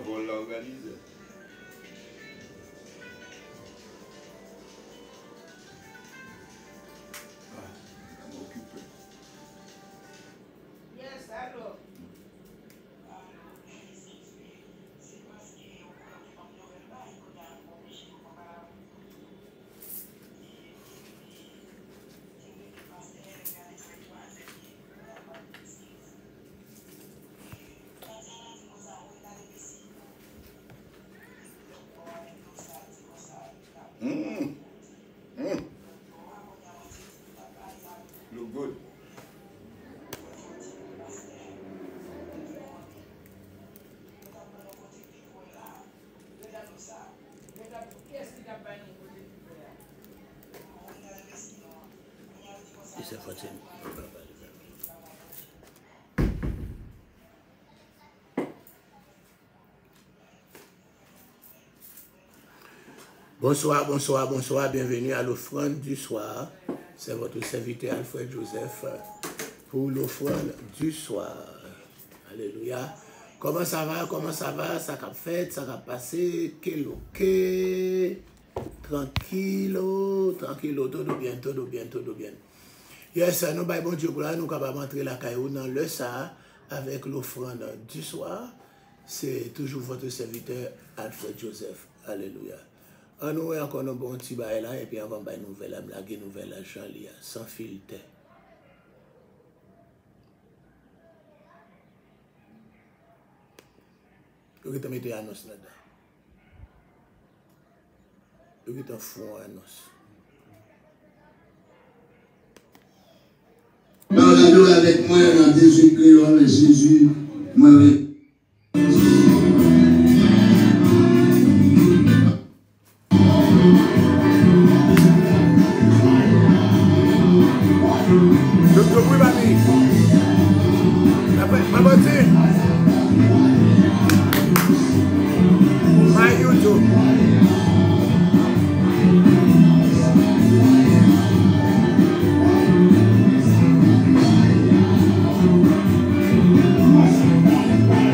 pour l'organiser. Yes, allô. Look good. C'est facile. Bonsoir, bonsoir, bonsoir. Bienvenue à l'offrande du soir. C'est votre serviteur Alfred Joseph pour l'offrande du soir. Alléluia. Comment ça va? Comment ça va? Ça a fait, ça a passé. Quel tranquillo, tranquillo, tout bien, tout bien, tout bien. Yes, nous, bon Dieu, nous sommes capables d'entrer la caillou dans le ça avec l'offrande du soir. C'est toujours votre serviteur Alfred Joseph. Alléluia. On nous a encore un bon petit bail là, et puis on va une nouvelle, blague nouvelle à Jean-Lia, sans filtre. Vous avez mis annonce là-dedans. Vous avez un fond annonce. Parlez avec moi dans Jésus créole et Jésus, moi. Thank you.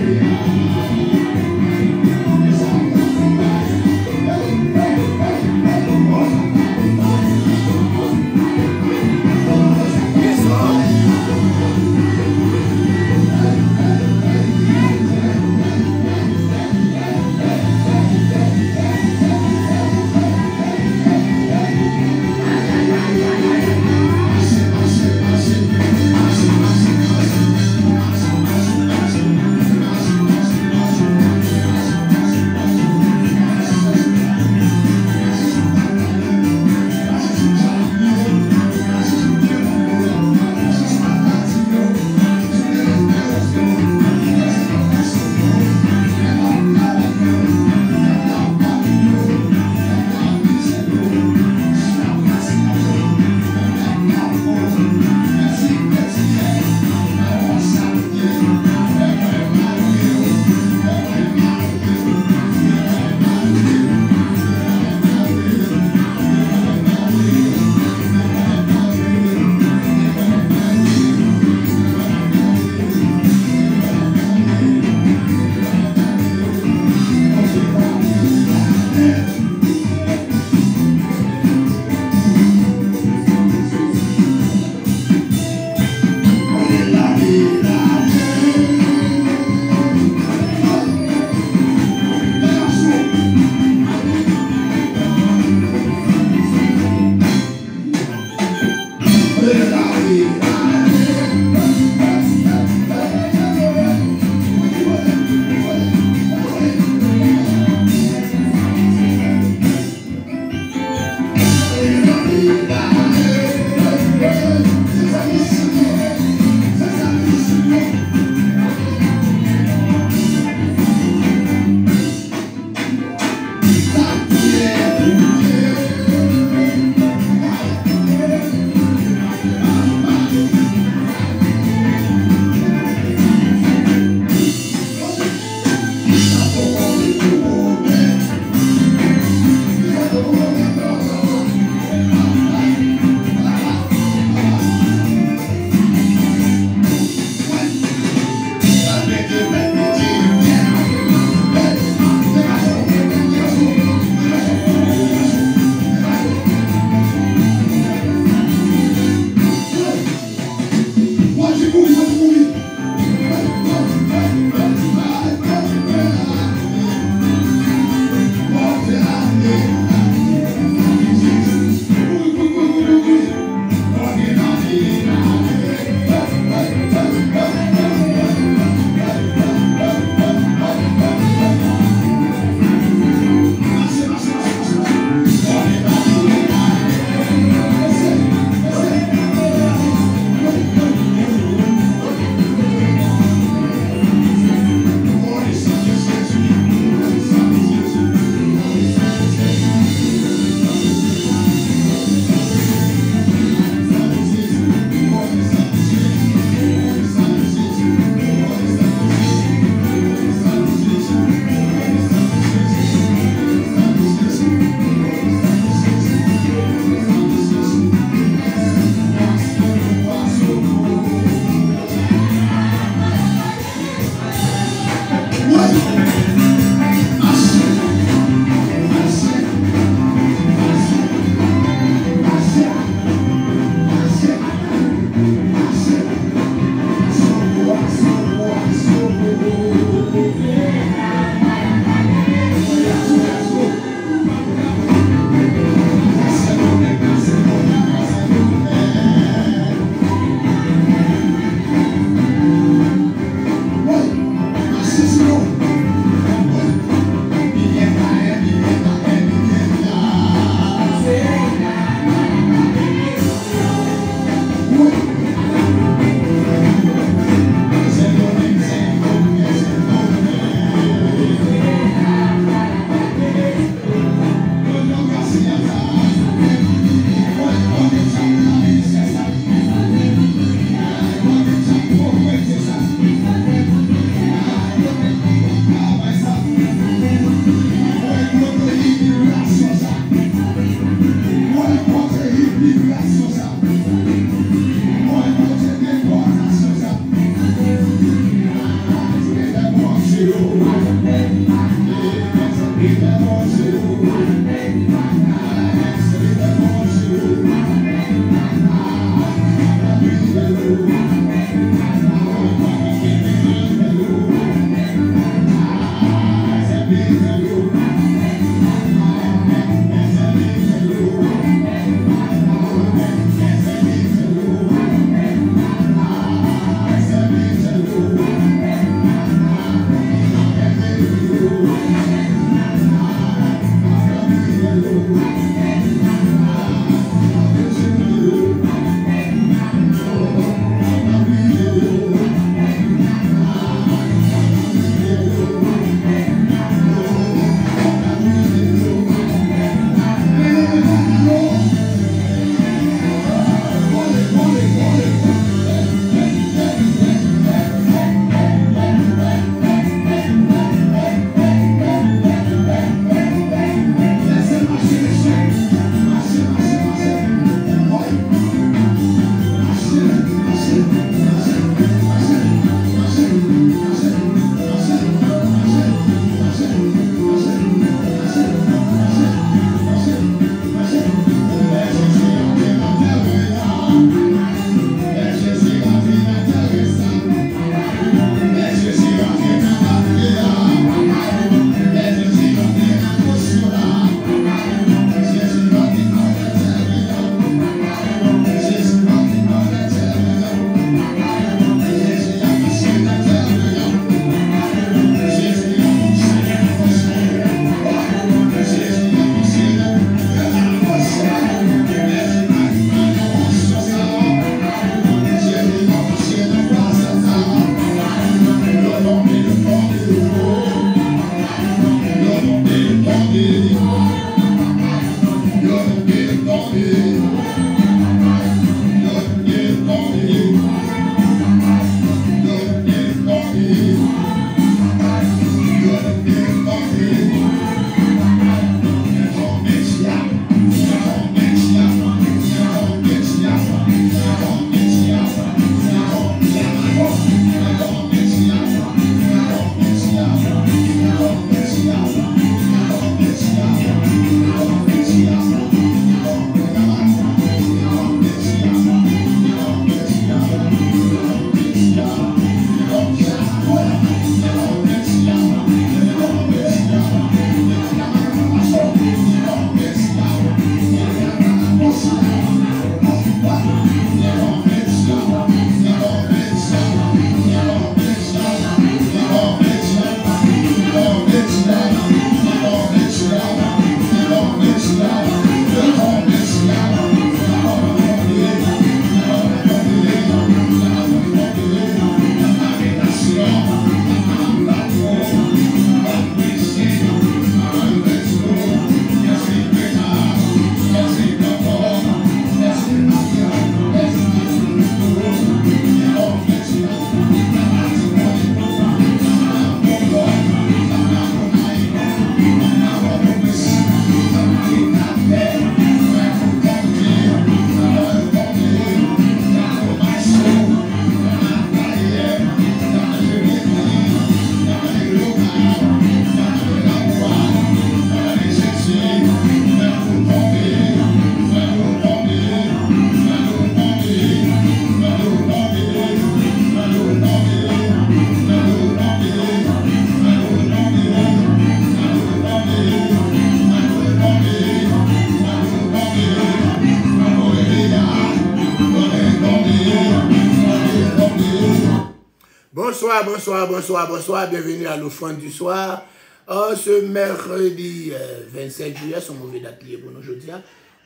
Bonsoir, bonsoir, bonsoir, bonsoir. Bienvenue à l'offrande du soir. Ce mercredi 27 juillet, c'est un mauvais date pour nous aujourd'hui.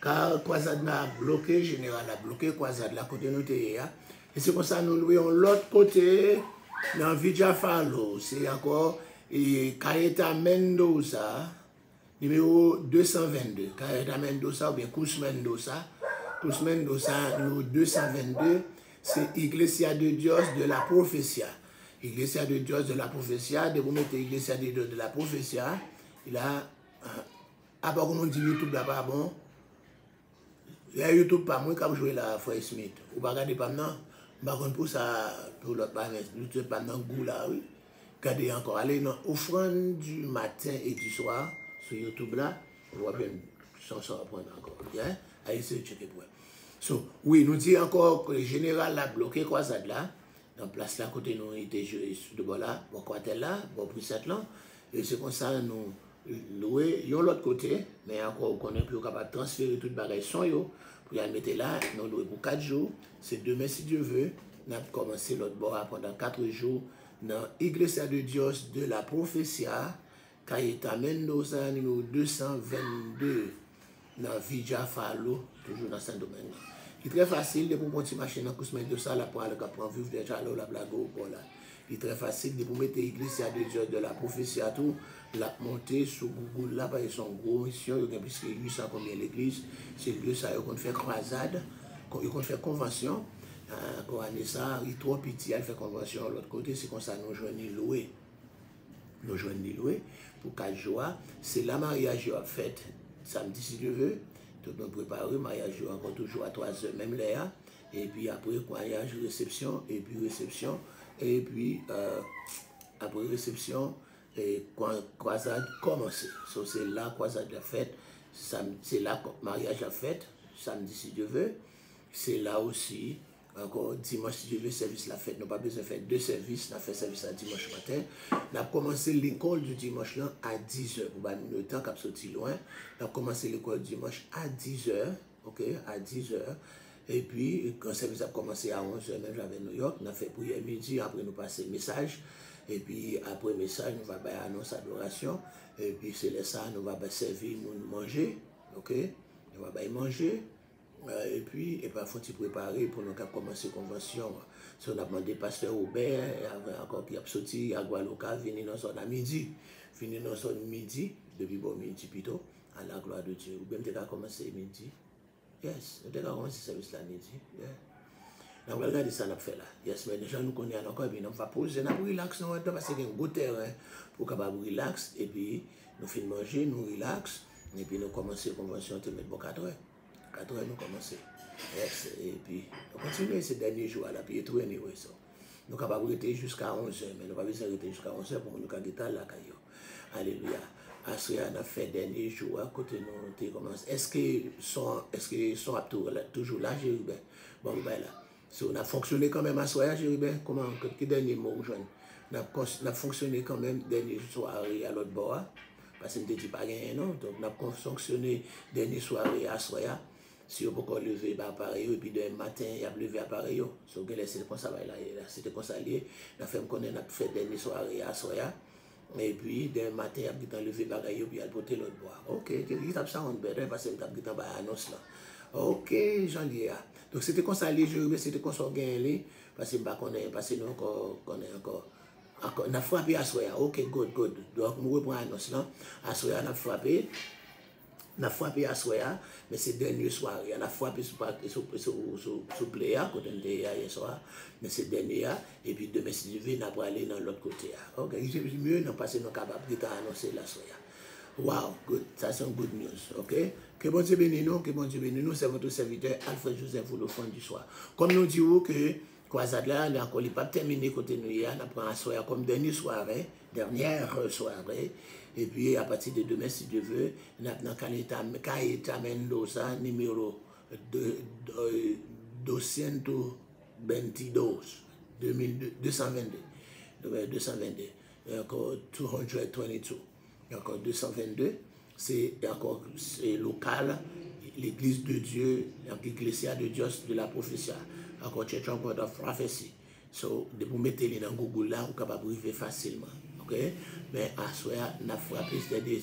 Car Croisade a bloqué, Général a bloqué Croisade la côté nous et c'est comme ça nous louons l'autre côté dans Vidja Falo. C'est encore Caeta Mendoza, numéro 222. Caeta Mendoza ou bien Cous Mendoza. Cous Mendoza, numéro 222. C'est Iglesia de Dios de la Profecia. Iglesia de Dios de la Profecia. De vous mettez Iglesia de Dios de la Profecia. Il a. À part comment on dit YouTube là pas bon. Il y a YouTube pas moi quand jouer la Frère Smith. Ou pas regarder pas maintenant. Par contre pour ça, pour l'autre pas YouTube pas dans goût là, oui. Regardez encore. Allez dans offrande du matin et du soir sur YouTube là. On va bien s'en prendre encore. Allez, c'est checker pour. So, oui, nous dit encore que le général a bloqué Croisade là, dans place là, côté nous était joué de bon là, bon quartel là, bon preset là, et c'est comme ça nous louer l'autre côté, mais encore on est plus capable de transférer toute bagaille son yo, pour y mettre là, nous louer pour 4 jours, c'est demain si Dieu veut, nous avons commencé l'autre bord pendant 4 jours, dans l'Iglesia de Dios de la Profecia, Caeta Mendoza, numéro 222, dans Vidja Falo, toujours dans Saint-Domingue. Il est très facile de pour monter machine dans Cous Mendoza là pour aller prendre vivre déjà là la blague pour là. Il est très facile de pour mettre Iglesia de Dios de la Profecia tout la monter sur Google là parce qu'ils sont gros ici il y a plus que 800 combien l'église, c'est l'église ça qu'on fait croisade, qu'on fait convention. Quand on est ça, il est trop petit, elle fait convention de l'autre côté, c'est comme ça nous joignons louer. Nous joignons louer pour 4 jours, c'est la mariage à fête samedi si Dieu veut. Tout le monde préparé, mariage encore toujours à 3 heures, même là. Et puis après, mariage, réception, et puis réception. Et puis après réception, et croisade commence. So, c'est là croisade la fête, c'est là mariage à fête, samedi si Dieu veut. C'est là aussi, encore dimanche si Dieu veut, service la fête. Nous n'avons pas besoin de faire 2 services, nous avons fait service à dimanche matin. Nous avons commencé l'école du dimanche là à 10h. Pour pas le temps qu'on sorti loin. Nous avons commencé l'école du dimanche à 10h. Ok, à 10h. Et puis, quand le service a commencé à 11h, même j'avais New York, nous avons fait prière midi, après nous passer message. Et puis, après le message, nous allons faire annonce adoration. Et puis, c'est là ça, nous allons servir, manger. Ok, nous allons manger. Et puis, faut il préparer pour nous commencer la convention. Si on a demandé pasteur Aubert, il y avait encore qui a sorti à Gualoca, venir dans son midi. Venir dans son midi, depuis bon midi plutôt, à la gloire de Dieu. Ou bien tu as commencé midi. Yes, tu as commencé le service la midi. Yeah. On va regarder ça, on a fait là. Yes, mais déjà nous connaissons encore, puis on va poser, on va relax, parce qu'il y a un beau terrain pour capable relax. Et puis, nous finissons manger, nous relax. Et puis, nous commençons la convention, tu mets bon 4 heures. 4 heures, nous commençons. Yes. Et puis, nous continuons ces derniers jours, là, puis tout anyway, ça. Nous sommes capables de rester jusqu'à 11h, mais nous ne pouvons pas rester jusqu'à 11h pour nous garder là. Alléluia. Après, on a fait dernier jours, à côté de nous, commence. Est-ce qu'ils sont toujours là, Jérubin? Bon, ben là. So, on a fonctionné quand même à soir, Jérubin. Comment, quel dernier mot, Jean? On a fonctionné quand même dernier soirée à l'autre bord, parce que je ne dis pas rien, non. Donc, on a fonctionné dernier soirée à soir. Si on peut lever l'appareil, et puis demain matin, il y a levé l'appareil. So, c'est comme ça, c'était comme ça lié. On a fait qu'on a fait dernier soirée à soir. Et puis, demain matin, il y a levé l'appareil, puis il y a porté l'autre bois. Ok, il y a ça, on peut parce que il y a annonce là. Ok, j'en ai. Donc, c'était comme ça lié, c'était comme ça gagné, parce que parce que nous encore. On a frappé à soir. Ok, good. Donc, nous reprenons l'annonce là. À soir, on a frappé. On a frappé à soir, mais c'est dernier soir. On a frappé sur Pléa, quand on était hier soir, mais c'est dernier. Et puis demain, si je vais, on va aller dans l'autre côté. Ok, c'est mieux, nous passer nos capables de annoncer la soir. Wow, good. Ça, c'est une good news. Ok? Que bon Dieu bénisse nous, c'est votre serviteur Alfred Joseph pour le fond du soir. Comme nous disons que Croisade là, on n'a pas terminé côté nous hier, on apprend à soir comme dernière soirée. Et puis à partir de demain, si Dieu veut, on a dans Caeta Mendoza, numéro 222. 222. Encore 222. Encore 222. C'est encore local, l'église de Dieu, l'Iglesia de Dios de la Profecia. Encore Church of God of Prophecy. So, de vous mettre dans Google là, vous êtes capable de arriver facilement. OK? Mais à ce moment-là, on a frappé des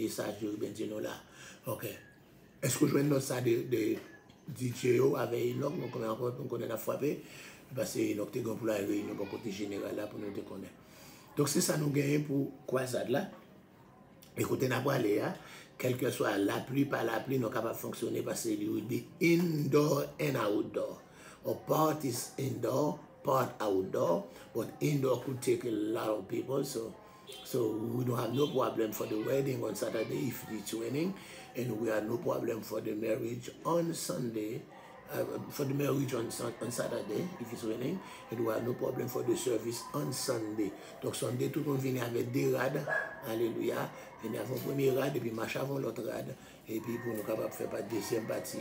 sages, je vais dire là. OK. Est-ce que je vais noter ça de DJ avec Enoch, on connaît la frappé? Parce que Enoch est pour la réunion, pour côté général là, pour nous te connaître. Donc, c'est ça nous gagnons pour croisade là. Écoutez, n'a pas aller, quel que soit la pluie, pas la pluie, nous sommes capables de fonctionner parce que c'est des indoor and outdoor. Our part is indoor, part outdoor, but indoor could take a lot of people, so we don't have no problem for the wedding on Saturday if it's raining, and we have no problem for the marriage on Sunday. For the marriage on Saturday, if it's raining, and we have no problem for the service on Sunday. Donc Sunday, tout le monde vient avec des rades, alléluia, et nous avons le premier rad, et puis marche avant l'autre rad, et puis pour nous capables de faire la deuxième partie,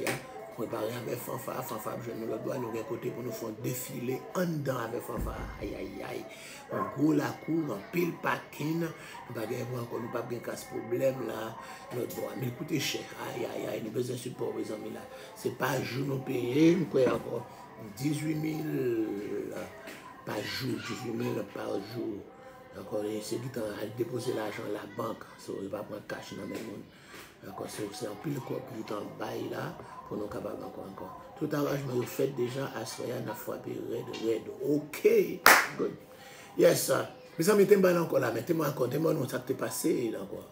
préparer avec fanfare, je nous le dois, nous avons côté pour nous faire défiler en dedans avec fanfare, aïe aïe aïe, on gros la cour, on pile parking, nous n'avons pas de casse problème là, notre droit, mais écoutez cher, aïe aïe aïe, nous avons besoin de support, mes amis là, c'est pas jour nous payer, nous croyons encore 18 000 par jour, 18 000 par jour. D'accord, c'est qui t'ont déposé l'argent à la banque, so il va prendre cash dans le monde. D'accord, c'est un pile quoi pour t'en bail là, pour nous capables encore. Tout arrangement fait déjà à ce moment-là, fois red. Ok, good. Yes, sir. Mais ça mettez moi encore là, mettez-moi encore, mettez-moi non, ça t'est passé encore.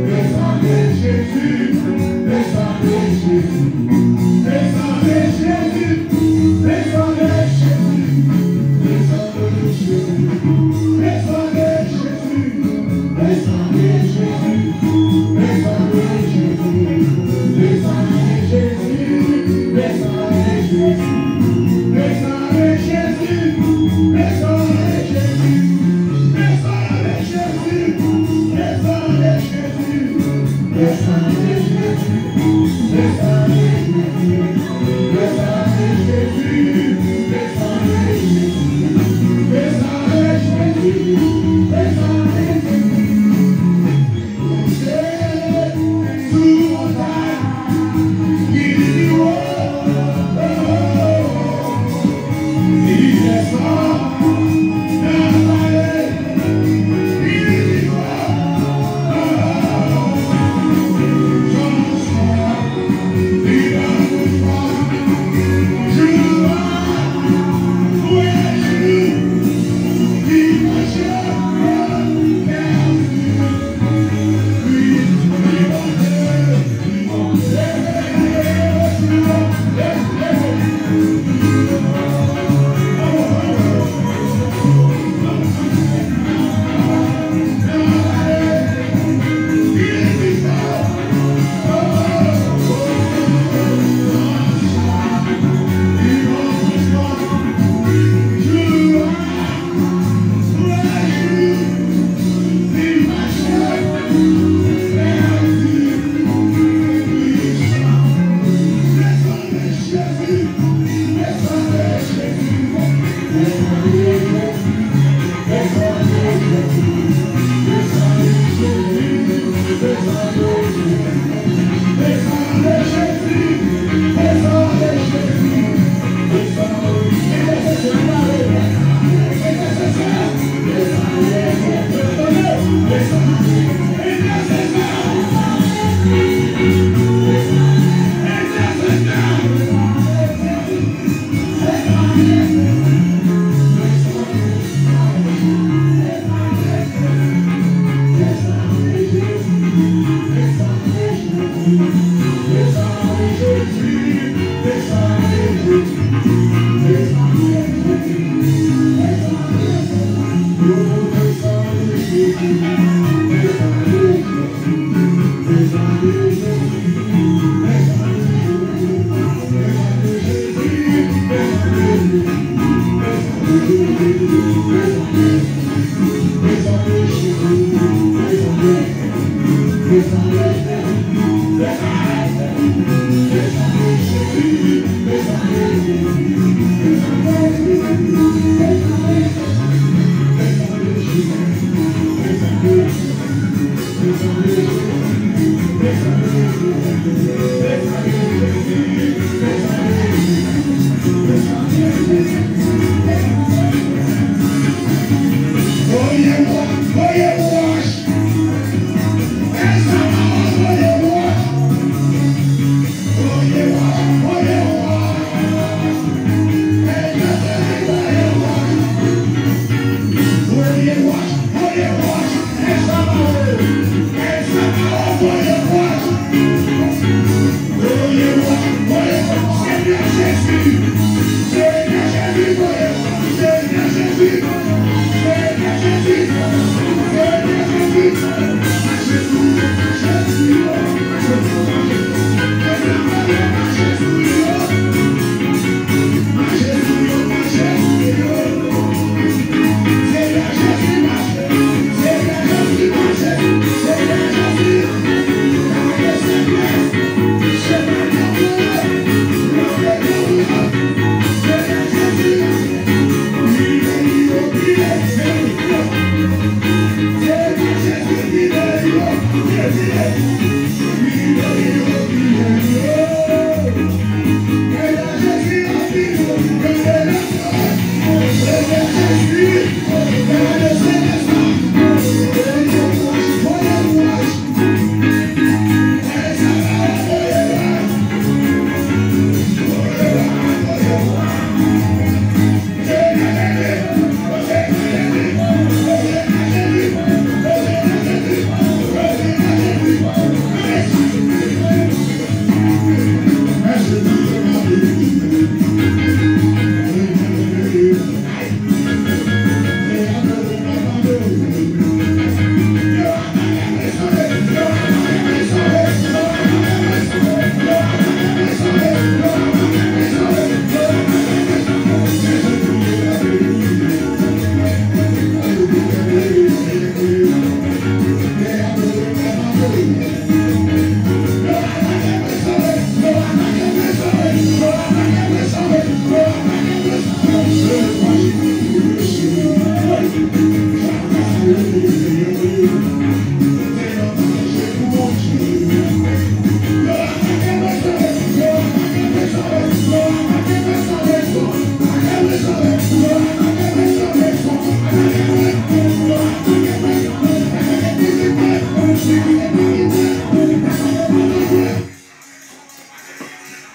Yes,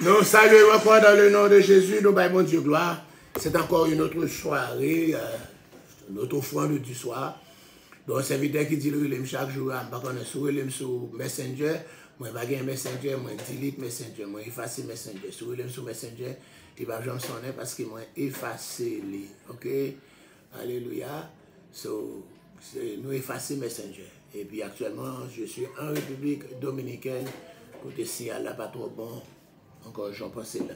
Nous saluons encore dans le nom de Jésus, nous baillons Dieu gloire. C'est encore une autre soirée, notre offrande du soir. Donc, serviteur qui dit le chaque jour, je ne sais pas sur Messenger, moi je vais Messenger, moi delete Messenger, moi effacer Messenger. Sur Messenger, il va jamais sonner parce que moi effacer les. OK? Alléluia. So, nous effacer Messenger. Et puis actuellement, je suis en République dominicaine. Côté signal là pas trop bon. Encore j'en pense là.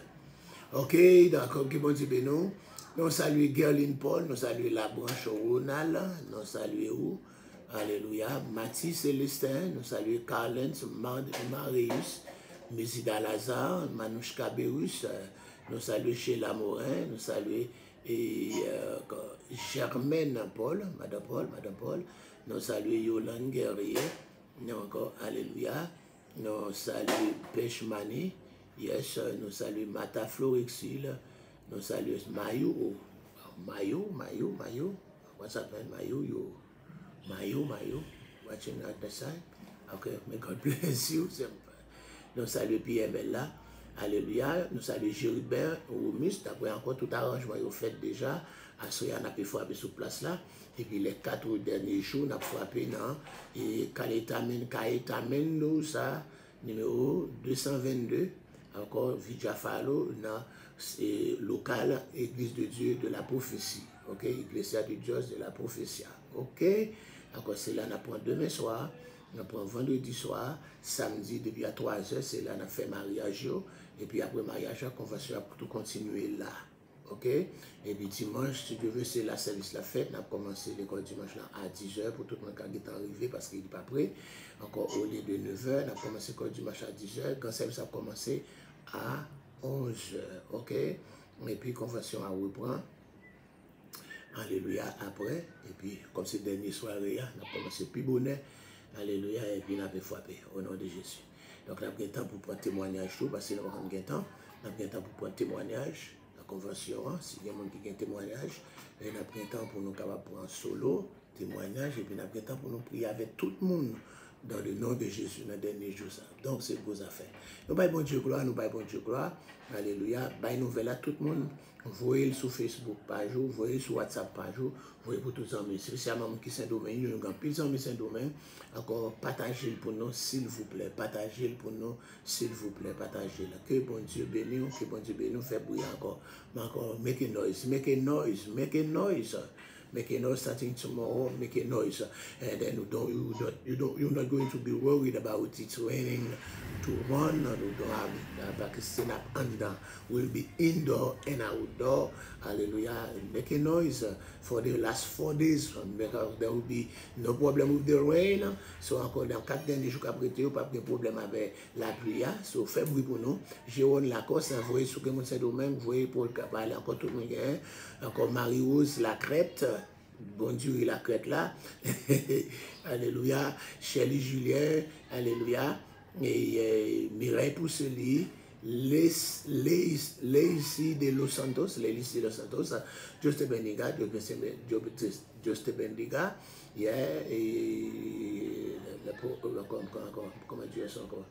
OK, donc qui bon dit nous. Nous saluons Gerline Paul, nous saluons la branche Ronald, nous saluons Alléluia, Mathis Célestin, nous saluons Carlens, Marius, Mesida Lazare, Manouchka Berus, nous saluons Sheila Morin, nous saluons Germaine Paul, Madame Paul, nous saluons Yolande Guerrier, nous encore Alléluia, nous saluons Pêche-Mani, yes, nous saluons Mata Florexil, nous saluons Mayo, what's up man, Mayo, watching out the side, okay, may God bless you, nous saluons Pierre Bella, alléluia, nous saluons Gilbert, Roumis, d'après encore tout arrangement au fait déjà, à ce qu'on a pu frapper sur place là, et puis les 4 derniers jours, on a frappé dans, et Kaetamen, nous, ça, numéro 222, encore Vidjafalo, dans local Église de Dieu de la prophétie. Ok, Ecclesia de Dieu de la prophétie. Ok, encore c'est là, on apprend demain soir, on apprend vendredi soir, samedi depuis à 3h, c'est là, on a fait mariage, et puis après mariage, on va tout continuer là. ok? Et puis dimanche, si Dieu veut, c'est la service, la fête. On a commencé l'école dimanche là à 10h pour tout le monde qui est arrivé parce qu'il n'est pas prêt. Encore au lieu de 9h, on a commencé l'école dimanche à 10h. Quand service a commencé à 11h, ok? Et puis convention a reprend. Alléluia, après. Et puis, comme c'est dernière soirée, on a commencé plus bonnet. Alléluia, et puis on a frappé au nom de Jésus. Donc, on a pris le temps pour prendre témoignage tout, parce que nous avons un temps. On a pris le temps pour prendre témoignage, la convention, s'il y a des gens qui ont un témoignage. Et on a pris le temps pour nous capables prendre solo, témoignage, et puis on a pris le temps pour nous prier avec tout le monde dans le nom de Jésus dans les derniers jours. Donc, c'est vos affaires. Nous baillons bon Dieu gloire, nous baillons bon Dieu gloire. Alléluia. Baillons nouvelle à tout le monde. Voyez sur Facebook par jour, voyez sur WhatsApp par jour, voyez pour tous les amis, spécialement qui sont domaine, nous avons plus d'amis qui domaine. Encore partagez-le pour nous, s'il vous plaît. Partagez-le pour nous, s'il vous plaît. Partagez-le. Que bon Dieu bénisse, que bon Dieu bénisse, fait bruit encore. Encore, make a noise, make a noise, make a noise. Make a noise starting tomorrow, make a noise. And then you're not going to be worried about it raining to run. You don't have Pakistan up under. We'll be indoor and outdoor. Hallelujah. Make a noise for the last 4 days. Because there will be no problem with the rain. So encore dans 4 derniers jours après, il n'y a pas de problème avec la pluie. So faites bruit pour nous. Jérôme Lacoste, vous voyez sur Kémon Saint-Domingue, vous voyez Paul Cabal, encore tout le monde. Encore Marie-Rose, la crête. Bon Dieu, la crête là. Alléluia. Shelly Julien. Alléluia. Et Mireille Pousseli. Lacy de Los Santos. Lacy de Los Santos. Juste Bendiga. Juste Bendiga. Yeah. Et comment dire ça encore?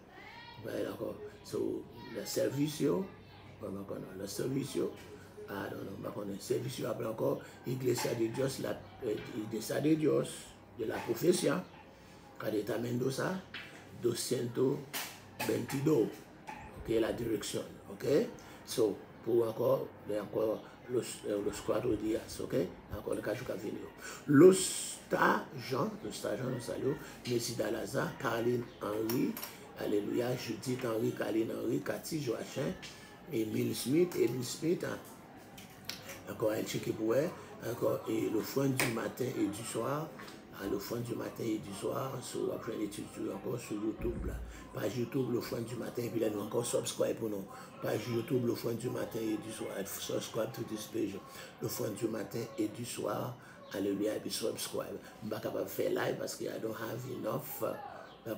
D'accord. So, le servicio. Le servicio. Ah non, non, le servicio habla encore Iglesia de Dios, Iglesia de Dios, de la Profecia, Cadeta Mendoza, 222, ok, la direction, ok? So, pour encore los 4 días, ok? Encore le cas de vidéo. Los Jean, nous saluons, Messida Laza, Caroline Henry, Alléluia, Judith Henry, Caroline Henry, Cathy Joachim, Emile Smith, encore un check pour elle, encore et le front du matin et du soir, le front du matin et du soir, sur après l'étude encore sur YouTube là, page YouTube le front du matin et puis là nous encore subscribe pour nous, page YouTube le front du matin et du soir, subscribe to this page, le front du matin et du soir, alléluia et puis subscribe. Je ne suis pas capable de faire live parce que I don't have enough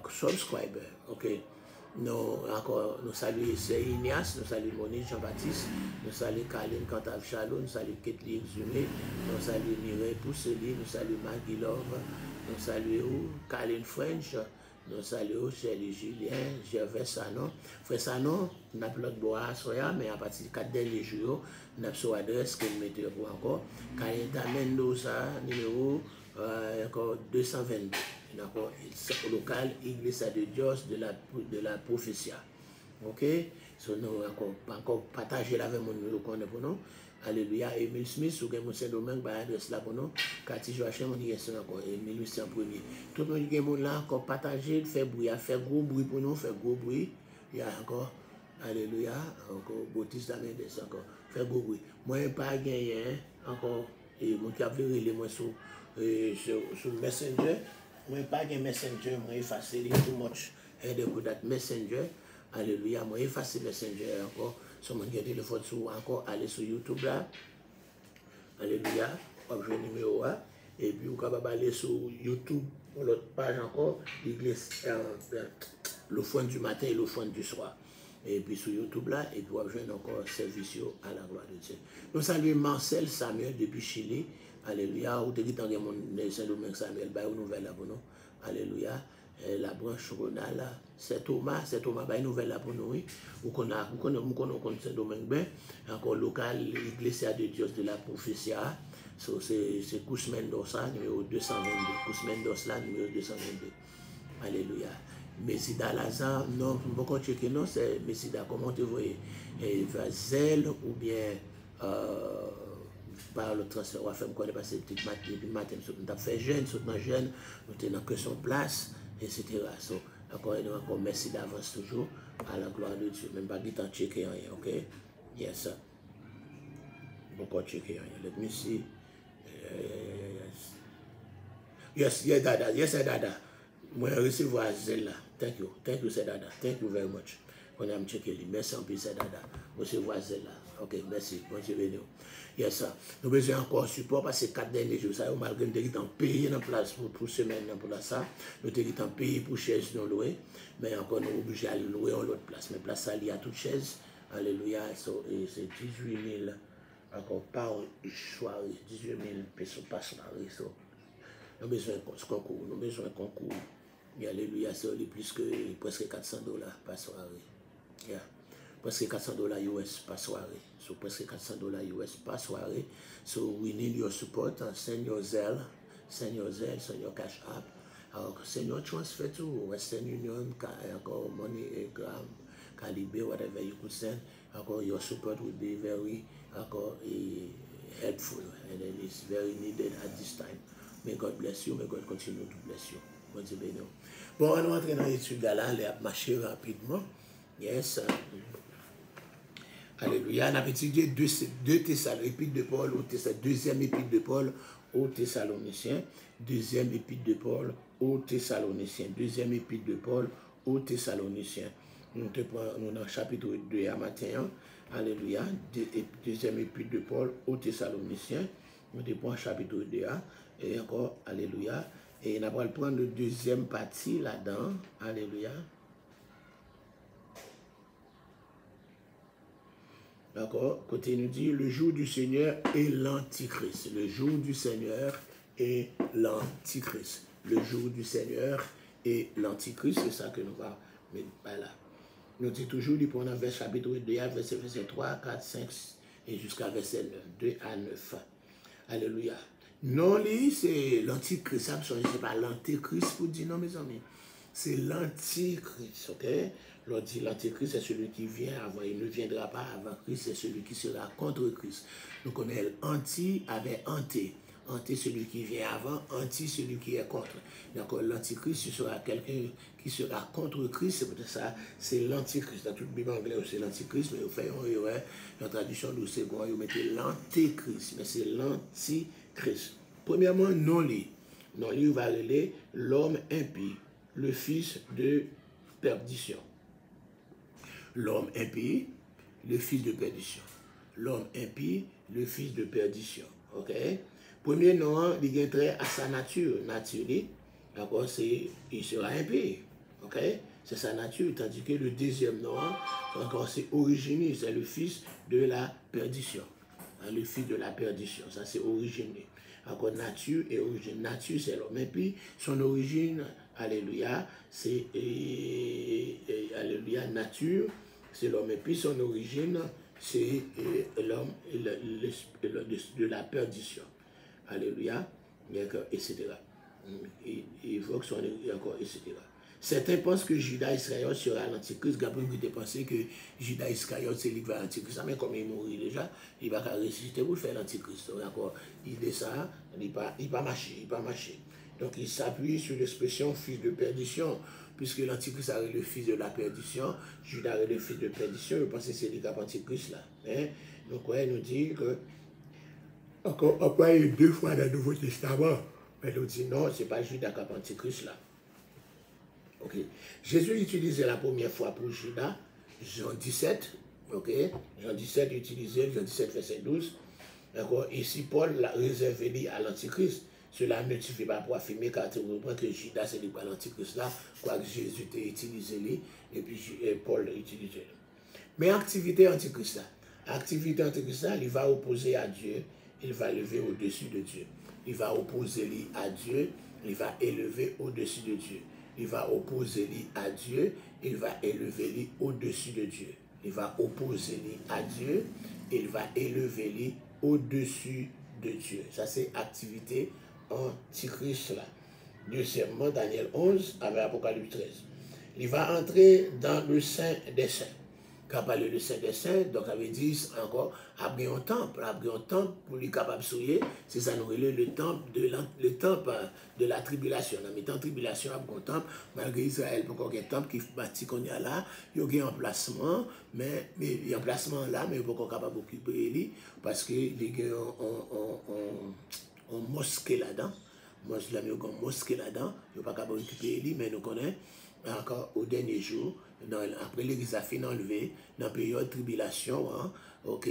subscribers, ok. Nous saluons Ignace, nous saluons Monique Jean-Baptiste, nous saluons Caroline Cantave Chalot, nous saluons Ketli Exumé, nous saluons Mireille Pousseli, nous saluons Maggie Love, nous saluons Caroline French, nous saluons Shelly Julien, Gervais Sanon. Frère Sanon, nous avons l'autre bois à Soya, mais à partir des 4 derniers jours, nous avons son adresse que nous mettons pour encore. Carinta Mendoza, numéro encore 222. D'accord, local, Iglesia de Dios de la Profecia. Ok, so nous encore partager avec mon numéro qu'on est pour nous. Alléluia, Emile Smith, ou Gamon Saint-Domingue, par adresse là pour nous. Cathy Joachim, on y est encore, Emile Lucien premier. Tout le monde qui est là, encore partager, faire bruit, faire gros bruit pour nous, faire gros bruit. Il y a encore, Alléluia, encore Bautista Mendes, encore, faire gros bruit. Moi, je n'ai pas gagné, encore, et mon qui a vu moi sur Messenger. Moi, pas de Messenger, moi, effacer too much headache with that Messenger. Alléluia, moi, effacer Messenger encore. Si mon téléphone sur encore, aller sur YouTube là. Alléluia, on va numéro 1. Et puis, on va aller sur YouTube, l'autre page encore, l'église, le fond du matin et le fond du soir. Et puis sur YouTube là, et puis on va joindre encore service à la gloire de Dieu. Nous saluons Marcel Samuel depuis Chili. Alléluia. Ou te dit en mon Saint-Domingue Samuel, bah une nouvelle là pour nous. Alléluia. La branche Ronald, c'est Thomas, bah une nouvelle là pour nous. Oui. Ou qu'on a Saint-Domingue ben, encore local, Iglesia de Dios de la Profecia. So, c'est Cous Mendoza, numéro 222. Cous Mendoza, numéro 222. Alléluia. Messida Lazare, non, vous pouvez checker, non, c'est Messida, comment tu vois, Vazel ou bien par le transfert, on va faire quoi, parce que depuis le matin, nous avons fait jeune, nous sommes jeunes, nous avons que son place, etc. So, encore merci d'avance toujours, à la gloire de Dieu, même pas de temps checker rien, ok? Yes, sir. Encore checker. Let me see. Yes, Dada. Yes, Dada. Moi, recevoir Zella. Thank you, c'est Dada. Thank you very much. On a checké. Merci en plus, c'est Dada. Recevoir Zella. Ok, merci. Bon Dieu béni. Yes, ça. Nous avons besoin encore de support parce que 4 derniers jours, ça, malgré nous avons payé en place pour semaine pour ça. Nous avons payé pour chaise non louer, mais encore nous sommes obligés d'aller louer en l'autre place. Mais place, ça, il y a toute chaise. Alléluia. So, c'est 18 000 encore par soirée. 18 000 pesos par soirée. So, nous avons besoin de concours. Nous avons besoin de concours. Et alléluia, c'est plus que presque $400 par soirée. Yeah. Presque $400 US par soirée. So presque $400 US par soirée. So we need your support. Send your Zelle, send your Cash App. Send your transfer to Western Union, MoneyGram, Calibre, whatever you could send. Your support would be very helpful, and it's very needed at this time. May God bless you. May God continue to bless you. Bon, on va entrer dans l'étude là, on va marcher rapidement. Yes. Alléluia. On a étudié deux Thessaloniciens, de Paul, deuxième épître de Paul aux Thessaloniciens. Deuxième épître de Paul aux Thessaloniciens. Deuxième épître de Paul aux Thessaloniciens. Nous sommes dans le chapitre 2 à matin. Alléluia. Deuxième épître de Paul aux Thessaloniciens. Nous sommes dans le chapitre 2 et encore, alléluia. Et on va prendre la deuxième partie là-dedans. Alléluia. D'accord. Côté nous dit le jour du Seigneur et l'Antichrist. Le jour du Seigneur et l'Antichrist. Le jour du Seigneur et l'Antichrist. C'est ça que nous va mettre là. Nous dit toujours, pendant verset chapitre 2, verset 3, 4, 5 et jusqu'à verset 9. 2 à 9. Alléluia. Non, c'est l'antichrist. Ça ne c'est pas l'antichrist pour dire non, mes amis. C'est l'antichrist, ok? L'on dit l'antichrist, c'est celui qui vient avant. Il ne viendra pas avant Christ, c'est celui qui sera contre Christ. Nous connaissons anti avec anté. Anté, celui qui vient avant, anti, celui qui est contre. Donc l'antichrist, ce sera quelqu'un qui sera contre Christ. C'est peut-être ça, c'est l'antichrist. Dans toute la Bible anglaise, c'est l'antichrist, mais vous faites la traduction du second, vous mettez l'antéchrist, mais c'est l'antichrist. Premièrement, non-lit. Non-lit, vous va relayer l'homme impie, le fils de perdition. L'homme impie, le fils de perdition. L'homme impie, le fils de perdition. Ok? Premier nom, il est trait à sa nature. Nature, d'accord, il sera impie. Ok? C'est sa nature. Tandis que le deuxième nom, encore, c'est origine, c'est le fils de la perdition. Le fils de la perdition. Ça, c'est origine. Encore nature et origine. Nature, c'est l'homme impie. Son origine, alléluia, c'est alléluia, nature, c'est l'homme impie. Son origine, c'est l'homme de la perdition. Alléluia, etc. Il évoque son encore, etc. Certains pensent que Judas Iscariote sera l'antichrist. Gabriel qui pensé que Judas Iscariote c'est lui qui va l'antichrist. Mais comme il mourit déjà, il va ressusciter pour faire l'antichrist. D'accord? Il dit ça, il va marcher, Donc il s'appuie sur l'expression fils de perdition, puisque l'antichrist a le fils de la perdition, Judas a le fils de perdition. Je pense que c'est le cap antichrist là. Hein? Donc ouais, il nous dit que encore employé 2 fois dans le Nouveau Testament. Mais il dit non, ce n'est pas Judas cap antichrist là. Ok. Jésus utilisait la première fois pour Judas, Jean 17, ok. Jean 17 utilisé, Jean 17 verset 12. D'accord. Ici, Paul l'a réservé à l'Antichrist. Cela ne suffit pas pour affirmer car tu comprends que Judas c'est pas l'Antichrist là, quoique Jésus t'a utilisé lui, et puis Paul l'a utilisé. Mais activité Antichrist là, il va opposer à Dieu, il va lever au-dessus de Dieu. Il va opposer lui à Dieu, il va élever au-dessus de Dieu. Il va opposer lui à Dieu, il va élever lui au-dessus de Dieu. Il va opposer lui à Dieu, il va élever lui au-dessus de Dieu. Ça c'est activité antichrist là. Deuxièmement, Daniel 11 avec Apocalypse 13. Il va entrer dans le Saint des Saints. Quand parle de Saint des Saints, donc ça veut dire encore, après un temple pour lui capable de souiller, c'est ça nous relève le temple de la tribulation. En mettant tribulation, après un temple, malgré Israël, pour qu'on ait un temple qui bâti qu'on y a là, il y a un emplacement, mais il y a un emplacement là, mais il faut qu'on soit capable d'occuper lui, parce qu'il y a un mosquée là-dedans. Moi, je l'ai mis au mosquée là-dedans, il ne pas capable d'occuper lui, mais nous connaissons encore au dernier jour, après l'église a fini enlevé, dans la période de tribulation, hein, ok,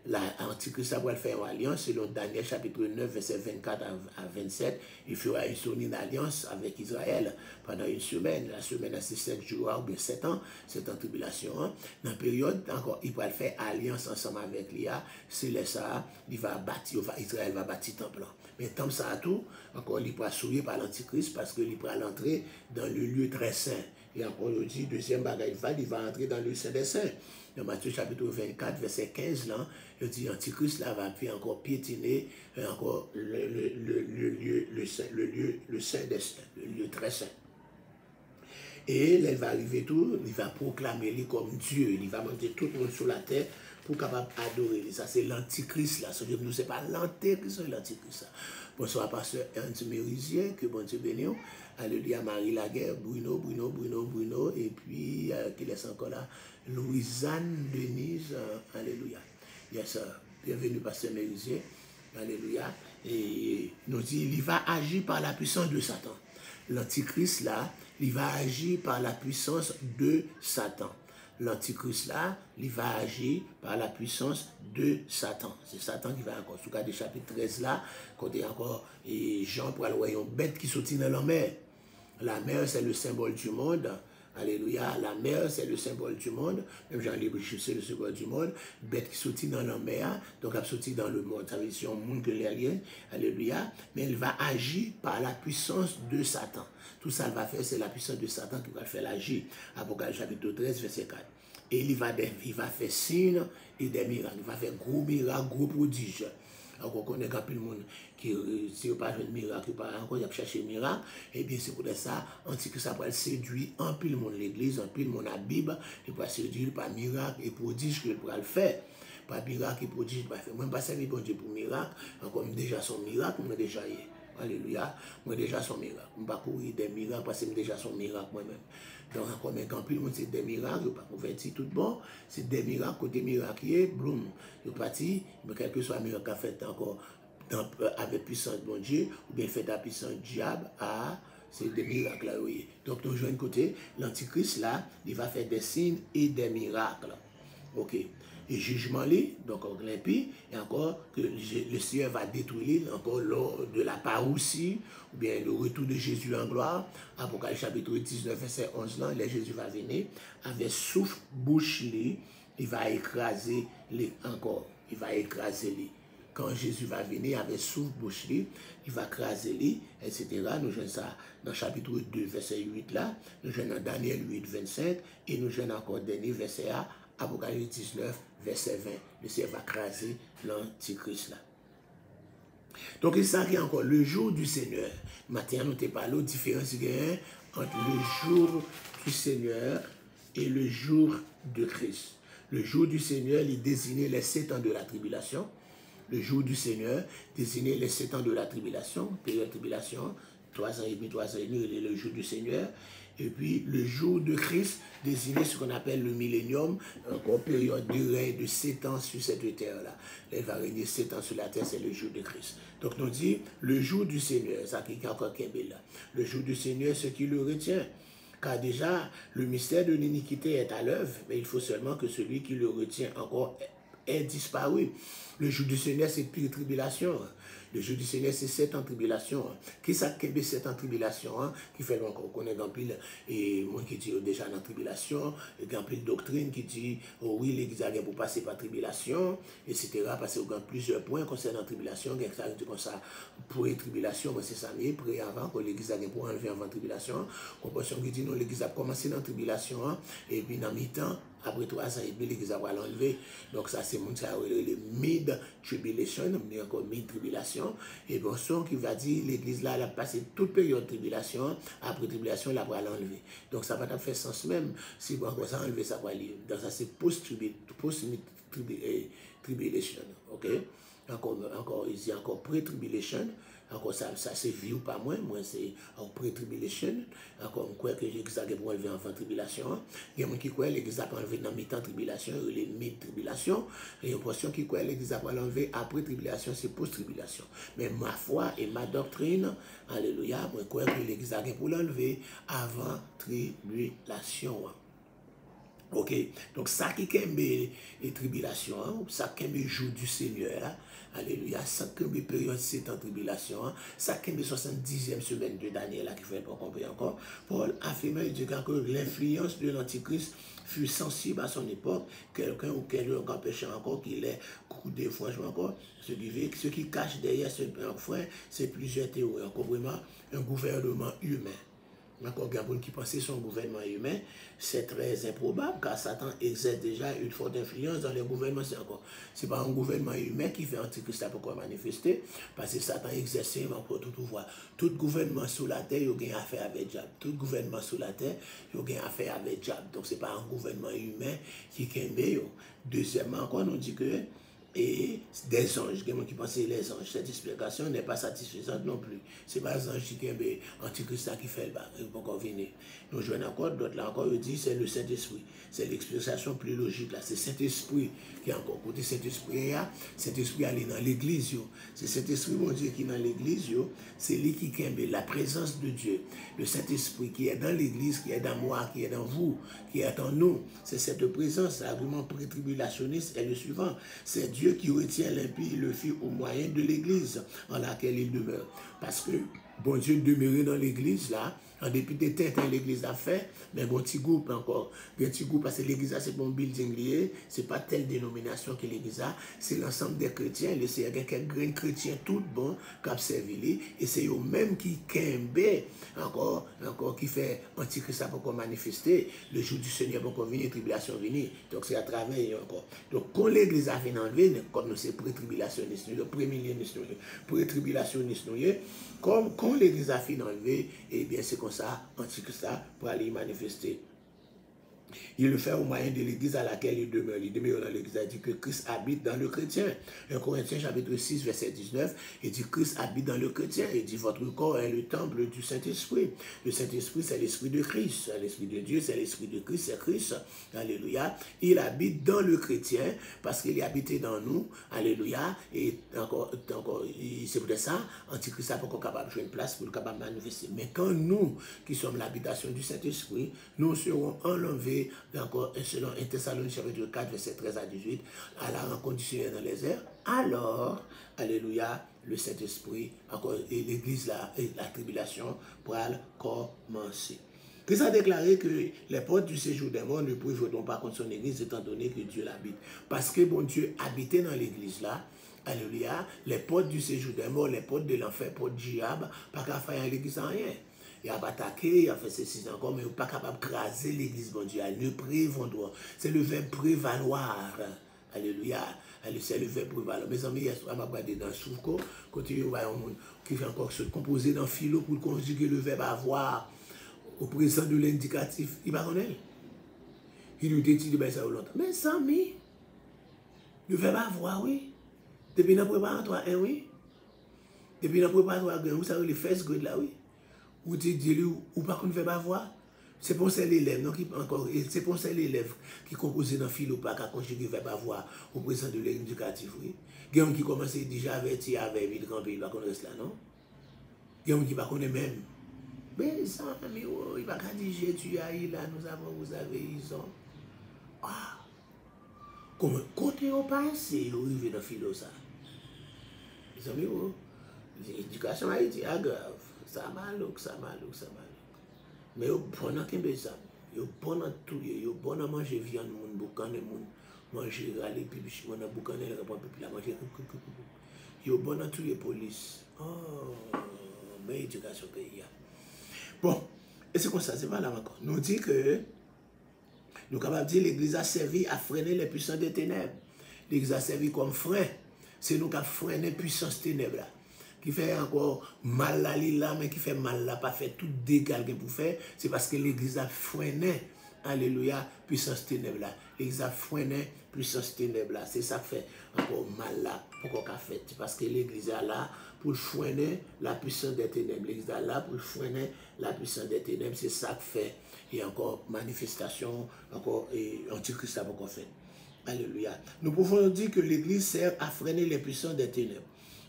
l'Antichrist va faire une alliance, selon Daniel chapitre 9, verset 24 à 27, il fera une alliance avec Israël pendant une semaine. La semaine, c'est 7 jours ou bien 7 ans, c'est en tribulation. Hein. Dans la période, encore, il va faire alliance ensemble avec l'IA, c'est là ça, il va bâtir, Israël va bâtir temple. Mais tant ça à tout, encore, il va souiller par l'Antichrist parce qu'il va l'entrer dans le lieu très saint. Et encore, il dit, deuxième bagaille, il va entrer dans le Saint des Saints. Dans Matthieu chapitre 24, verset 15, là, il dit, Antichrist là va puis encore piétiner encore le Saint des Saints, le lieu très saint. Et là, il va arriver tout, il va proclamer lui comme Dieu, il va monter tout le monde sur la terre pour capable adorer. Ça, c'est l'Antichrist là. Ce n'est pas l'Antéchrist, c'est l'Antichrist. Bonsoir, pasteur Ernst Mérisien, que bon Dieu bénisse. Alléluia, Marie Laguerre, Bruno, et puis, qui laisse encore là, Louisanne Denise, alléluia. Yes, bienvenue, pasteur Mérisien, alléluia. Et nous dit, il va agir par la puissance de Satan. L'Antichrist là, il va agir par la puissance de Satan. L'Antichrist là, il va agir par la puissance de Satan. C'est Satan qui va encore, en tout cas, du chapitre 13 là, quand il y a encore Jean pour aller voir une bête qui sortit dans la mer. La mer, c'est le symbole du monde. Alléluia. La mer, c'est le symbole du monde. Même Jean Libre, c'est le symbole du monde. Bête qui sortit dans la mer, donc elle sortit dans le monde. Ça veut dire c'est un monde que les liens. Alléluia. Mais elle va agir par la puissance de Satan. Tout ça, elle va faire, c'est la puissance de Satan qui va faire l'agir. Apocalypse chapitre 13, verset 4. Et il va faire signes et des miracles. Il va faire gros miracles, gros prodiges. Alors, on connaît quand le monde qui, si vous pas fait de miracle, pas encore, il a cherché le miracle, et bien c'est pour ça, Antichrist ça va séduire en pile monde l'église, en pile monde la Bible, il va séduire par miracle et prodige que il pourra le faire. Par miracle et prodige, il va faire. Moi, je ne pas servir bon Dieu pour miracle, encore déjà son miracle, moi déjà y est. Alléluia, moi déjà son miracle. Je ne vais pas courir des miracles parce que j'ai déjà son miracle moi-même. Donc, encore, mais quand plus c'est des miracles, je ne vais pas convertir tout bon, c'est des miracles, côté miracle, bloum, je parti, mais quel que soit le miracle fait encore avec puissance de bon Dieu, ou bien fait à puissance du diable, c'est des miracles là, oui. Donc, nous jouons côté, l'Antichrist là, il va faire des signes et des miracles. Ok. Et jugement li, donc on l'impie, et encore que le Seigneur va détruire encore lors de la parousie, ou bien le retour de Jésus en gloire. Apocalypse chapitre 19, verset 11, là, Jésus va venir, avec souffle bouche li, il va écraser les encore, il va écraser les. Quand Jésus va venir avec souffle bouche li, il va écraser les, etc. Nous jouons ça dans chapitre 2, verset 8 là, nous jouons dans Daniel 8, 25, et nous jouons encore dernier verset A, Apocalypse 19, verset 20, le Seigneur va craser l'Antichrist là. Donc, il s'agit encore le jour du Seigneur. Maintenant, nous t'ai parlé de la différence entre le jour du Seigneur et le jour de Christ. Le jour du Seigneur, il désignait les 7 ans de la tribulation. Le jour du Seigneur désignait les 7 ans de la tribulation, période de tribulation, 3 ans et demi, le jour du Seigneur. Et puis, le jour de Christ désignait ce qu'on appelle le millénium, encore période de règne de 7 ans sur cette terre-là. Il va régner 7 ans sur la terre, c'est le jour de Christ. Donc, nous dit, le jour du Seigneur, ça qui est encore Kébé là. Le jour du Seigneur, ce qui le retient. Car déjà, le mystère de l'iniquité est à l'œuvre, mais il faut seulement que celui qui le retient encore ait disparu. Le jour du Seigneur, c'est pire tribulation. Le jour du Seigneur, c'est 7 ans de tribulation. Qui ça qui est 7 ans de tribulation, qui fait encore connaître un pile, et moi qui dis déjà dans la tribulation, et un pile de doctrine qui dit, oh oui, l'église a pour passer par tribulation, etc. Parce qu'il y a plusieurs points concernant la tribulation, il y a comme ça, pour les tribulations, c'est ça, mais près avant, que l'église a pour enlever avant la tribulation, compassion qui dit, non, l'église a commencé dans la tribulation, et puis dans mi-temps, Après 3 ans et demi, l'église va l'enlever. Donc ça, c'est le mid-tribulation, encore mid-tribulation. Et bon, son qui va dire, l'église là, elle a passé toute période de tribulation. Après tribulation, elle va l'enlever. Donc ça va pas faire sens même. Si bon, ça enlever, ça va aller. Donc ça, c'est post-tribulation. OK? Encore, ici, encore pré-tribulation. Encore ça c'est vie ou pas moi c'est en pré-tribulation. Encore on croit que l'église a pour enlever avant tribulation. Il y a des gens qui croient que l'église a pas enlevé dans mi-temps tribulation, les mid-tribulation. Et il y a une portion qui croit que l'église a pas enlevé après tribulation, c'est post-tribulation. Mais ma foi et ma doctrine, alléluia, moi crois que l'église a pour l'enlever avant tribulation. OK, donc ça qui est les tribulations, ça qui est le jour du Seigneur, alléluia, ça qui est la période 7 ans tribulation, ça qui est la 70e semaine de Daniel, qui fait pas comprendre encore. Paul affirme que l'influence de l'Antichrist fut sensible à son époque, quelqu'un ou quelqu'un empêche encore qu'il ait coudé franchement encore, ce qui cache derrière ce point, c'est plusieurs théories, encore vraiment un gouvernement humain. Encore Gabon qui pensait son gouvernement humain, c'est très improbable car Satan exerce déjà une forte influence dans les gouvernements. C'est pas un gouvernement humain qui fait Antichrist pour manifester, parce que Satan exerce encore tout pouvoir. Tout gouvernement sur la terre, il y a affaire avec diable. Tout gouvernement sur la terre, il y a affaire avec diable. Donc c'est pas un gouvernement humain qui est meilleur. Deuxièmement, encore on dit que et des anges, qui pensent les anges. Cette explication n'est pas satisfaisante non plus. Ce n'est pas les anges qui sont antichrist qui fait le bas. Ils vont encore venir. Nous jouons encore, d'autres là encore, ils disent c'est le Saint-Esprit. C'est l'explication plus logique là. C'est Saint-Esprit qui est encore côté Saint-Esprit. Saint-Esprit aller dans l'église. C'est Saint-Esprit, mon Dieu, qui est dans l'église. C'est lui qui aime la présence de Dieu. Le Saint-Esprit qui est dans l'église, qui est dans moi, qui est dans vous, qui est en nous. C'est cette présence. L'argument pré-tribulationniste est le suivant. C'est Dieu qui retient l'impie et le fit au moyen de l'église en laquelle il demeure. Parce que bon Dieu demeurait dans l'église là, en dépit des têtes, l'église a fait, mais bon petit groupe encore. Un petit groupe parce que l'église a c'est bon building lié, c'est pas telle dénomination que l'église a, c'est l'ensemble des chrétiens, c'est quelques grains chrétiens tout bon qui servi et c'est eux même qui kembe encore qui fait antichrist pour manifester le jour du Seigneur pour venir tribulation venir. Donc c'est à travers encore. Donc quand l'église a fait enlever comme nous c'est pré-tribulationniste, le pré-milléniste, pré-tribulationniste, comme quand l'église a fait enlever, et bien c'est comme ça antichrist pour aller manifester. Il le fait au moyen de l'église à laquelle il demeure. Il demeure dans l'église. Il dit que Christ habite dans le chrétien. 1 Corinthiens chapitre 6, verset 19. Il dit Christ habite dans le chrétien. Il dit votre corps est le temple du Saint-Esprit. Le Saint-Esprit, c'est l'Esprit de Christ. L'Esprit de Dieu, c'est l'Esprit de Christ, c'est Christ. Alléluia. Il habite dans le chrétien parce qu'il est habité dans nous. Alléluia. Et encore c'est pour ça, Antichrist n'est pas encore capable de jouer une place pour le capable de manifester. Mais quand nous, qui sommes l'habitation du Saint-Esprit, nous serons enlevés encore selon 1 Thessaloniciens chapitre 4 verset 13 à 18 à la rencontre du Seigneur dans les airs. Alors, alléluia, le Saint-Esprit encore et l'église là et la tribulation pourra commencer. Christ a déclaré que les portes du séjour des morts ne pourront pas contre son église étant donné que Dieu l'habite. Parce que bon Dieu habitait dans l'église là. Alléluia, les portes du séjour des morts, les portes de l'enfer, portes du diable, pas qu'à faire l'église en rien. Il a attaqué, il a fait ceci encore, mais il n'est pas capable de craser l'église, bon Dieu. Le prévaloir. C'est le verbe prévaloir. Alléluia. C'est le verbe prévaloir. Mes amis, hier soir, je regardé dans Soufko, quand il y a un monde qui fait encore se composer dans philo pour conjuguer le verbe avoir au présent de l'indicatif. Il va connaître. Il nous dit de ça longtemps. Mes amis, le verbe avoir, oui. Depuis le préparatoire, oui. Depuis le préparatoire, vous savez, les first grade là, oui. Ou tu dis ou pas qu'on ne fait pas voir. C'est pour ça l'élève, non, c'est pour ça l'élève qui compose dans philo pas qu'à conjuguer ne fait pas voir au présent de l'éducatif, oui. Il y a qui commence déjà averti avec vite grand pays, il va connaître cela, non? Il y a qui va connaître même. Mais ça, mais il va dire tu as eu là, vous avez ils ont. Ah! Comment côté au passé, vous arrivez dans philo ça. Les amis, l'éducation a été grave. Ça malouk. Mais yo bon à kembe ça. Yo bon à tout, yo bon à manger viande moun boucan moun manger aller pipi mon boucan le répond pipi la manger. Yo bon à tout les police. Oh, mais éducation pays. Bon, et c'est comme ça, c'est pas là encore. Nous dit que Nous sommes capables de dire l'église a servi à freiner les puissants des ténèbres. L'église a servi comme frein. C'est nous qui avons freiné les puissances ténèbres là. Qui fait encore mal là, mais qui fait mal là, pas fait tout dégât que pour faire. C'est parce que l'église a freiné, alléluia, puissance ténèbres là. L'église a freiné puissance ténèbres là. C'est ça qui fait encore mal là, pourquoi qu'a fait. Parce que l'église est là pour freiner la puissance des ténèbres. L'église est là pour freiner la puissance des ténèbres. C'est ça qui fait. Et encore manifestation, encore antichrist a encore fait. Alléluia. Nous pouvons dire que l'église sert à freiner les puissances des ténèbres.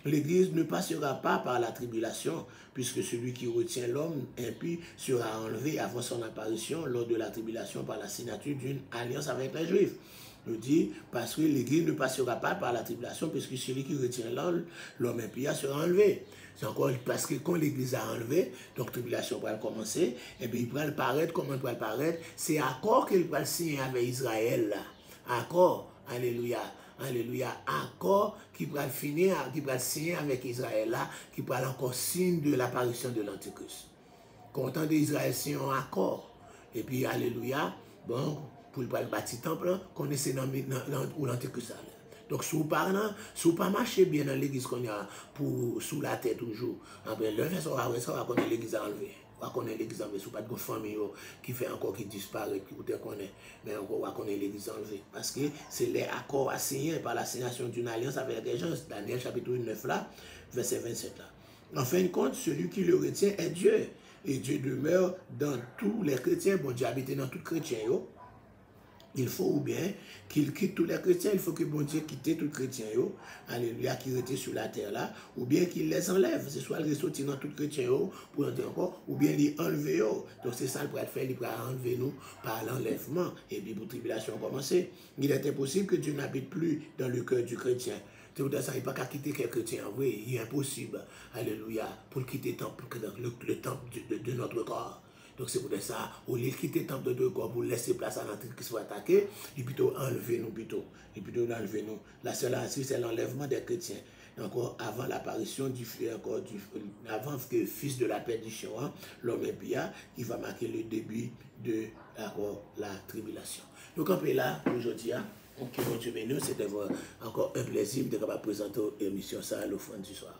L'église ne passera pas par la tribulation, puisque celui qui retient l'homme impie sera enlevé avant son apparition lors de la tribulation par la signature d'une alliance avec les Juifs. Nous dit, parce que l'église ne passera pas par la tribulation, puisque celui qui retient l'homme impie sera enlevé. C'est encore parce que quand l'église a enlevé, donc tribulation va commencer, et bien il va le paraître, comment il va le paraître? C'est accord qu'il va signer avec Israël là. Accord, alléluia. Alléluia, accord qui va finir, qui va signer avec Israël là, qui va encore signe de l'apparition de l'Antichrist. Content d'Israël signe un accord. Et puis, alléluia, bon, pour le bâtir temple, connaissez où l'Antichrist. Donc, si vous parlez, si vous pas marcher bien dans l'église qu'on a pour sous la tête toujours, le fait ça va connaître l'église enlevée. On va connaître l'église enlevée. Si vous pas de famille qui fait encore qui disparaît, qui vous connaît, mais on va connaître l'église enlevée. Parce que c'est les accords signés par la signation d'une alliance avec les gens. Daniel chapitre 9 là, verset 27 là. En fin de compte, celui qui le retient est Dieu. Et Dieu demeure dans tous les chrétiens. Bon, Dieu habite dans tous les chrétiens. Il faut ou bien qu'il quitte tous les chrétiens, il faut que bon Dieu quitte tous les chrétiens, alléluia, qui étaient sur la terre là, ou bien qu'il les enlève, c'est soit il ressortit dans tous les chrétiens, pour entrer encore, ou bien il enlever. Donc c'est ça qu'il pourrait faire, il pourrait enlever nous par l'enlèvement, et puis pour tribulation commencer. Il est impossible que Dieu n'habite plus dans le cœur du chrétien. C'est pour ça qu'il n'y a pas qu'à quitter quelques chrétiens, oui, il est impossible, alléluia, pour quitter le temple de notre corps. Donc c'est pour ça, au lieu de quitter le temple de corps pour laisser place à l'entrée qui soit attaqué, il plutôt enlever nous plutôt. Il plutôt enlever nous. La seule ainsi, c'est l'enlèvement des chrétiens. Et encore avant l'apparition avant que le fils de la perdition, l'homme impia, il va marquer le début de la tribulation. Donc on peut là aujourd'hui, qui vont tuer nous, c'était encore un plaisir de présenter l'émission ça à l'offrande du soir.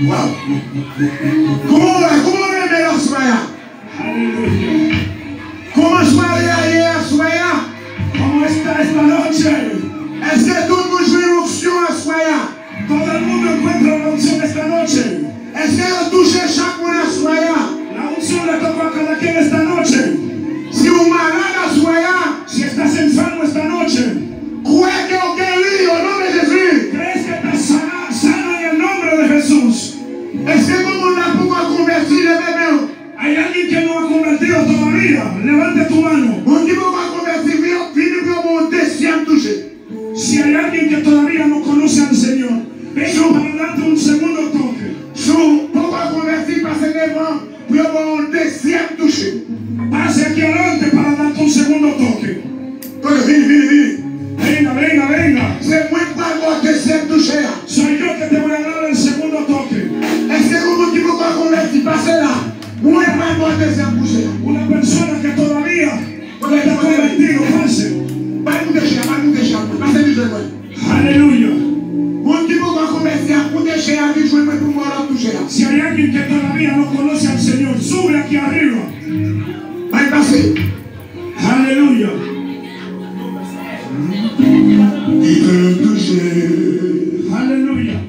Wow. Comment on aime la soya? Comment soya hier soya? ¿Cómo está esta noche? Est-ce que tout le monde joue une option à soya? Todo el mundo encuentra una unción esta noche. Est-ce que vous touchez chaque monde à soya? La unción le tocó a cada quien esta noche. Si vous malade à soya, Si estás enfermo esta noche, croyez que vous guéri au nom de Jésus. crees que estás sano en el nombre de Jesús. Est-ce que vous monde là pour convertir les bébés? Hay alguien que no ha convertido todavía. Levante tu mano. On dit qu'on va convertir, vine pour mon deuxième toucher. Si hay alguien que todavía no conoce al Señor, venga para darte un segundo toque. Pourquoi convertir passer devant pour avoir mon deuxième toucher? Pase aquí adelante para darte un segundo toque. Donc, vine. Venga, venga, venga. C'est moi qui vais avoir mon deuxième toucher. Soy yo que te voy a dar el segundo toque. Est-ce que vous qui pourquoi convertir passer là? Moi qui vais avoir mon deuxième toucher. Una persona que todavía no está convertido, pase. Pas nous déchirer, passez du jeu. Aleluya. Moi qui pourquoi convertir pour déchirer avec jouer pour moi toucher. Si hay alguien que todavía no conoce al Señor, sube aquí arriba. Va passer. Aleluya. Il te toucher. Aleluya.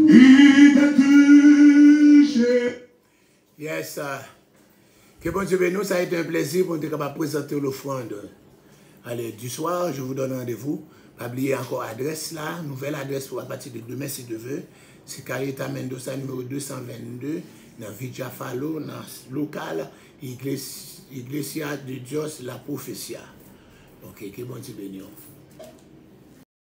Il te toucher. Yes, que bon Dieu bénisse nous, ça a été un plaisir pour nous capable présenter l'offrande. Allez, du soir, je vous donne rendez-vous. Pas oublier encore l'adresse là, nouvelle adresse pour à partir de demain si Dieu veut. C'est Carita Mendoza numéro 222 dans Villa Falo, dans le local Iglesia de Dios La Profecia. Ok, que bon Dieu bénisse.